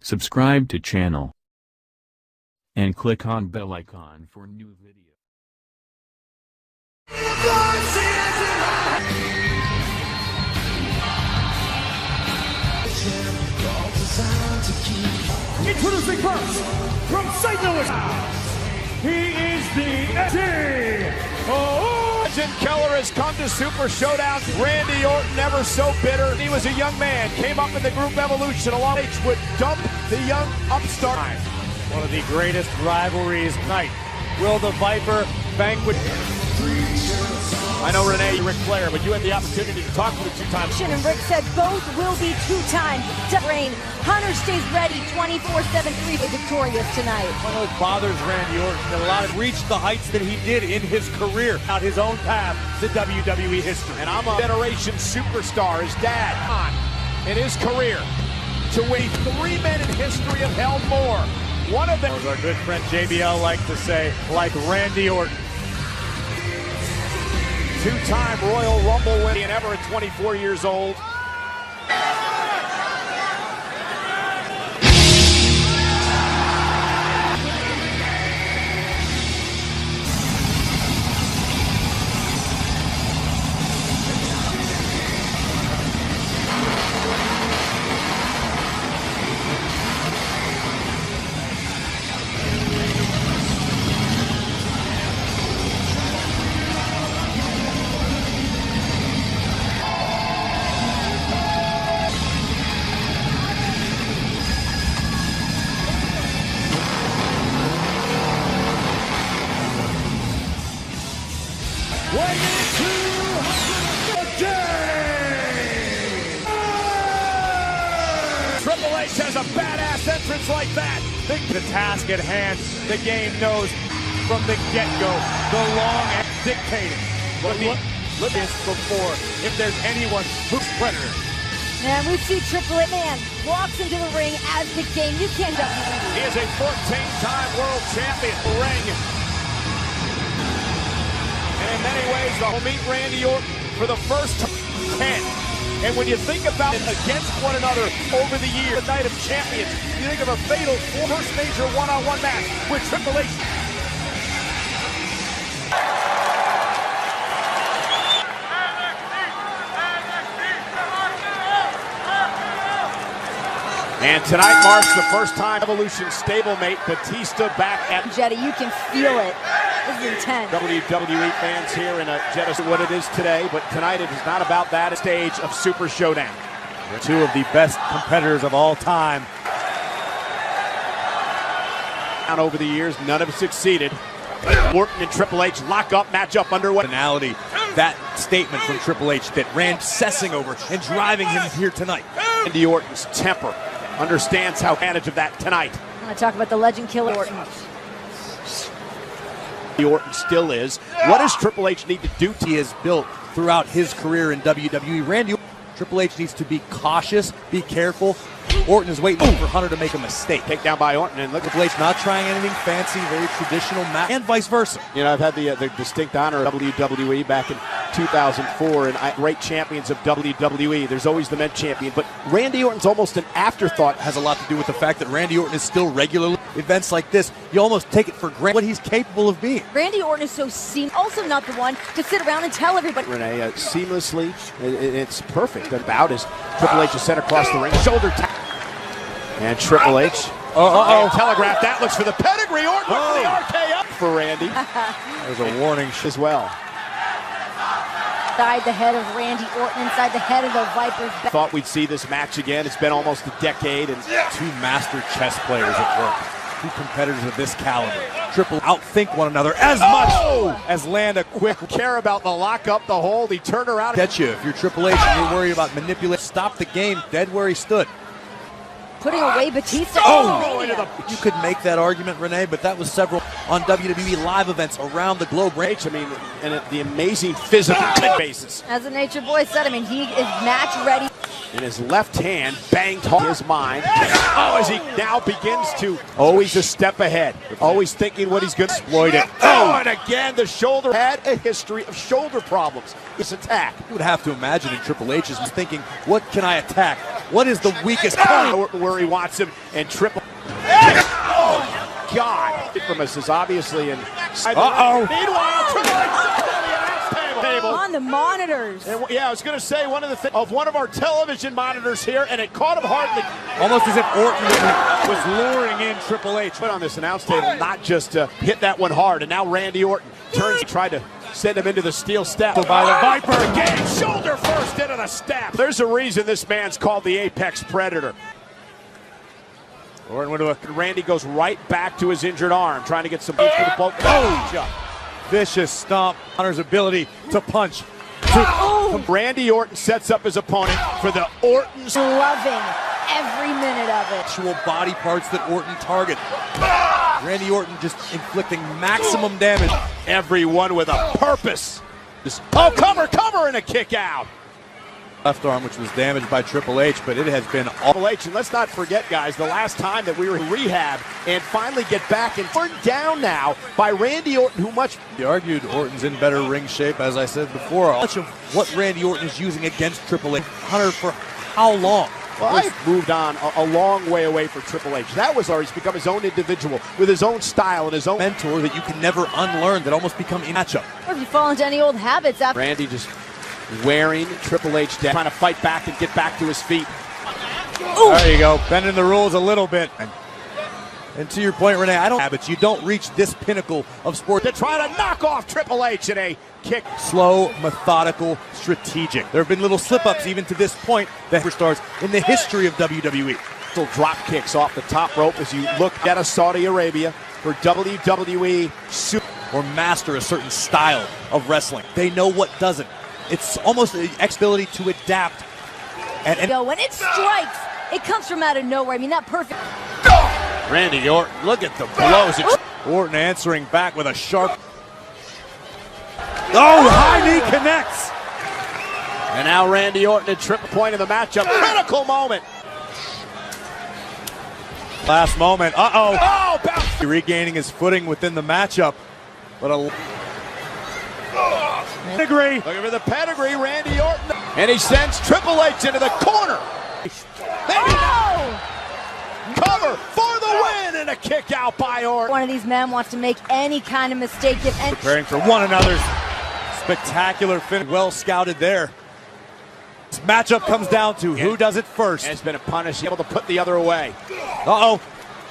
subscribe to channel, and click on bell icon for new video. Introducing first, from St. Louis, he is the Legend Keller has come to Super Showdown. Randy Orton, never so bitter. He was a young man, came up in the group evolution along H would dump the young upstart. One of the greatest rivalries tonight. Will the Viper banquet? I know Renee, you're Ric Flair, but you had the opportunity to talk to the two-time. And Rick said both will be two-time to reign. Hunter stays ready 24/7, 3 victorious tonight. One of those bothers Randy Orton that allowed him to reach the heights that he did in his career, out his own path to WWE history. And I'm a generation superstar. His dad on in his career to win 3 men in history have held more. One of them, as our good friend JBL liked to say, like Randy Orton. Two-time Royal Rumble winner and ever at 24 years old. Triple H has a badass entrance like that. The task at hand, the game knows from the get-go, the long and dictating. But look this before, if there's anyone who's predator. And we see Triple H man walks into the ring as the game. You can't doubt He is a 14-time world champion. Ring. And in many ways, they'll meet Randy Orton for the first 10. And when you think about it against one another over the years, the Night of Champions, you think of a fatal first major one-on-one match with Triple H. And tonight marks the first time Evolution stablemate Batista back at Jetty. You can feel it. This is intense. WWE fans here in Jeddah, what it is today, but tonight it is not about that stage of Super Showdown. Two of the best competitors of all time. And over the years, none have succeeded. Orton and Triple H lock up, match up underway. Finality, that statement from Triple H that ran obsessing over and driving him here tonight. Randy Orton's temper understands how advantage of that tonight. I'm going to talk about the legend killer Orton. Orton still is. What does Triple H need to do? He has built throughout his career in WWE. Triple H needs to be cautious, be careful. Orton is waiting for Hunter to make a mistake. Take down by Orton, and look at Triple H not trying anything fancy, very traditional match, and vice versa. You know, I've had the distinct honor of WWE back in 2004, and great champions of WWE. There's always the men champion, but Randy Orton's almost an afterthought. Has a lot to do with the fact that Randy Orton is still regularly events like this. You almost take it for granted what he's capable of being. Randy Orton is so seamless, also not the one to sit around and tell everybody. Renee, seamlessly, it's perfect. About as Triple H is sent across the ring, shoulder tap. And Triple H, telegraph that, looks for the pedigree. Orton with the RKO for Randy. There's a warning as well. Inside the head of Randy Orton, inside the head of the Viper's back. Thought we'd see this match again. It's been almost a decade. And two master chess players at work. Two competitors of this caliber. Triple outthink one another as much as land a quick. Care about the lockup, the hold. He turned around. Get you. If you're Triple H and you're worried about manipulation, stop the game dead where he stood. Putting away Batista. You could make that argument, Renee, but that was several on WWE live events around the globe. I mean, and the amazing physical basis. As the Nature Boy said, I mean, he is match ready. In his left hand, banged hard his mind. Oh, as he now begins to, always a step ahead. Always thinking what he's going to exploit it. Oh, and again, the shoulder had a history of shoulder problems. It's attack. You would have to imagine in Triple H is thinking, what can I attack? What is the weakest point? Where he wants him and triple. Oh, God. From us is obviously in. Uh-oh. Meanwhile, Triple H on the announce table. On the monitors. And, yeah, I was going to say one of our television monitors here, and it caught him hard. Almost as if Orton was luring in Triple H. Put on this announce table, not just to hit that one hard. And now Randy Orton turns, tried to send him into the steel step. By the Viper again, shoulder first into the step. There's a reason this man's called the Apex Predator. Orton went to Randy goes right back to his injured arm, trying to get some boost for the bulk. Vicious stomp. Hunter's ability to punch. Randy Orton sets up his opponent for the Orton's. Loving every minute of it. Actual body parts that Orton target. Randy Orton just inflicting maximum damage. Everyone with a purpose. Oh, cover, and a kick out. Left arm, which was damaged by Triple H, but it has been all. Triple H, and let's not forget, guys, the last time that we were in rehab and finally get back and we're down now by Randy Orton, who much. He argued Orton's in better ring shape, as I said before. Much of what Randy Orton is using against Triple H. Hunter, for how long? Well, I've moved on a long way away from Triple H. That was already become his own individual with his own style and his own mentor that you can never unlearn, that almost become a matchup. Or if you fall into any old habits after. Randy just wearing Triple H down, trying to fight back and get back to his feet. Ooh. There you go, bending the rules a little bit. And to your point, Renee, I don't habits. You don't reach this pinnacle of sport. To try to knock off Triple H in a kick. Slow, methodical, strategic. There have been little slip-ups even to this point that superstars in the history of WWE. Little drop kicks off the top rope as you look at Saudi Arabia for WWE Super. Or master a certain style of wrestling. They know what doesn't. It's almost an ability to adapt. And when it strikes, it comes from out of nowhere. I mean, that perfect. Randy Orton, look at the blows. Orton answering back with a sharp. Oh, high knee connects. And now Randy Orton at triple point of the matchup. Critical moment. Last moment. Uh-oh. Oh, bounce. Regaining his footing within the matchup. But a pedigree. Looking for the pedigree, Randy Orton. And he sends Triple H into the corner. Maybe not. Cover for the win and a kick out by Orton. One of these men wants to make any kind of mistake. Preparing for one another's spectacular finish. Well scouted there. This matchup comes down to who does it first. And it's been a punish, able to put the other away. Uh-oh.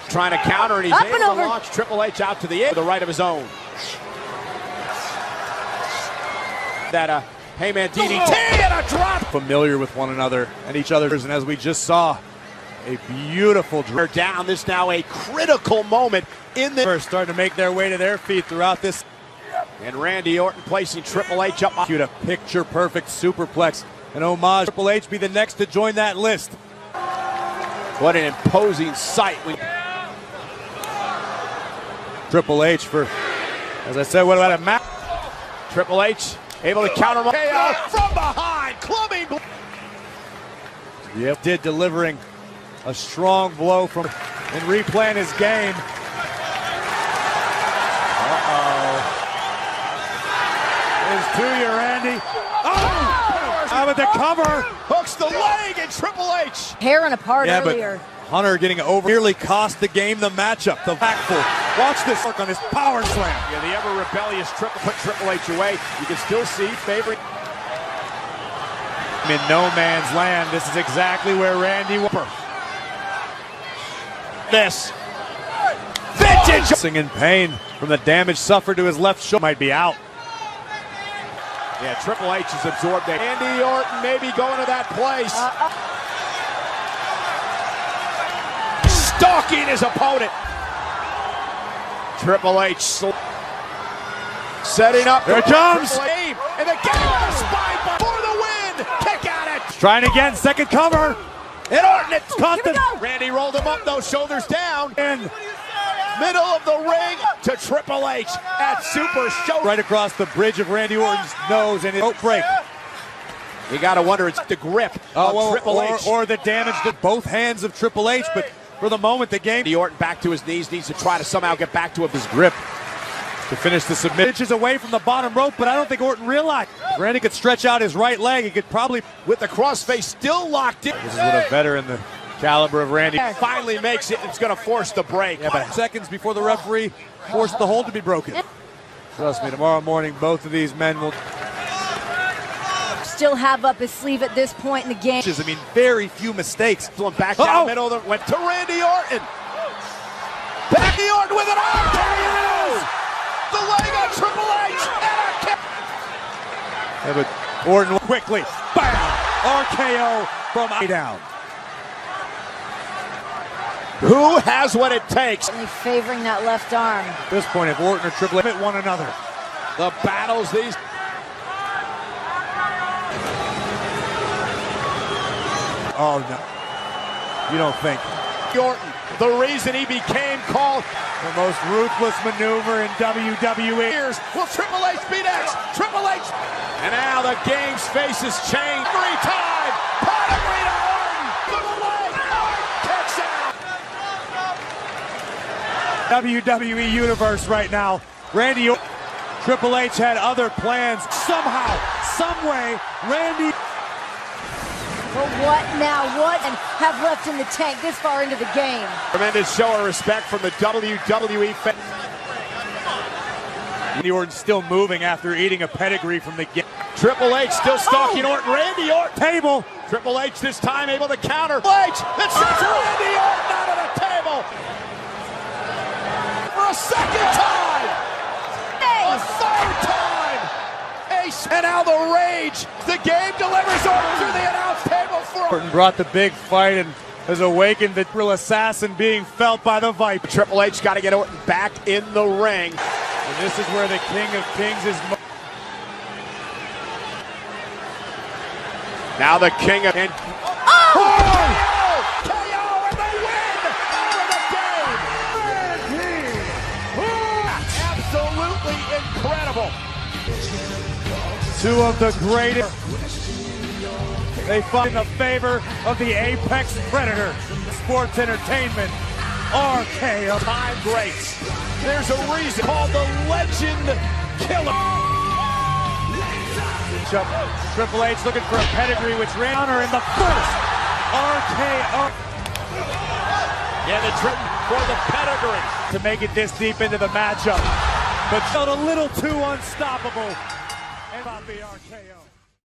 Trying to counter, and he's Up able and to over. launch Triple H out to the end, to the right of his own. That Heyman DDT and a drop. Familiar with one another and each other, and as we just saw, a beautiful They're down. This now a critical moment in the. Starting to make their way to their feet throughout this. And Randy Orton placing Triple H up. Cute a picture-perfect superplex. An homage. Triple H be the next to join that list. What an imposing sight. Triple H for, as I said, what about a match? Triple H able to counter KO from behind, clubbing. Yep, did delivering a strong blow from and replaying his game. Is to you, Randy. Oh! How about the cover? Hooks the leg and Triple H. Tearing apart Yeah, earlier. but Hunter getting over nearly cost the game the matchup. The backful. Watch this work on his power slam. Yeah, the ever rebellious put Triple H away. You can still see favoring. In no man's land, this is exactly where Randy Whooper. This. Vintage. In pain from the damage suffered to his left shoulder. Might be out. Yeah, Triple H has absorbed that. Randy Orton maybe going to that place. Stalking his opponent. Triple H setting up. There it comes. And the game on the spine for the win. Kick at it. Trying again, second cover. And Orton, it's caught the. Randy rolled him up, those shoulders down. And middle of the ring to Triple H at Super Show. Right across the bridge of Randy Orton's nose, and it break. You got to wonder, it's the grip of Triple H. Or the damage to both hands of Triple H, but for the moment, the game. Randy Orton back to his knees, needs to try to somehow get back to his grip to finish the submission. Inches away from the bottom rope, but I don't think Orton realized. Randy could stretch out his right leg. He could probably, with the crossface still locked in. this is what a veteran the caliber of Randy Finally makes it. It's going to force the break. Yeah, but seconds before the referee forced the hold to be broken. Trust me, tomorrow morning, both of these men will Still have up his sleeve at this point in the game. I mean, very few mistakes. Back down middle, went to Randy Orton. Randy Orton with an RKO! The leg on Triple H and a kick. Yeah, but Orton quickly, bam! RKO from down. Who has what it takes? Only favoring that left arm. At this point, if Orton or Triple H hit one another. The battles these. Oh, no. You don't think. Orton, the reason he became called The most ruthless maneuver in WWE. years. Will Triple H beat X? Triple H. And now the game's faces change. 3-time. Pedigree to Orton. To the leg. Orton kicks out. WWE Universe right now. Randy Orton. Triple H had other plans. Somehow, someway, Randy. But what now? What and have left in the tank this far into the game? Tremendous show of respect from the WWE fans. Randy Orton still moving after eating a pedigree from the get. Triple H still stalking Orton. Randy Orton. Table. Triple H this time able to counter. Triple H. It sends Randy Orton out of the table. For a second time. A third time. Ace. And now the rage. The game delivers Orton through the announce table for Orton brought the big fight and has awakened the real assassin being felt by the Viper. Triple H got to get Orton back in the ring. And this is where the King of Kings is. Now the King of... And KO! And the win for the game! Absolutely incredible. Two of the greatest. They fight in the favor of the Apex Predator. Sports Entertainment. RKO. Time greats. There's a reason called the Legend Killer. Triple H looking for a pedigree, which ran honor in the first RKO. Yeah, the trip for the pedigree. To make it this deep into the matchup. But felt a little too unstoppable. And about the RKO.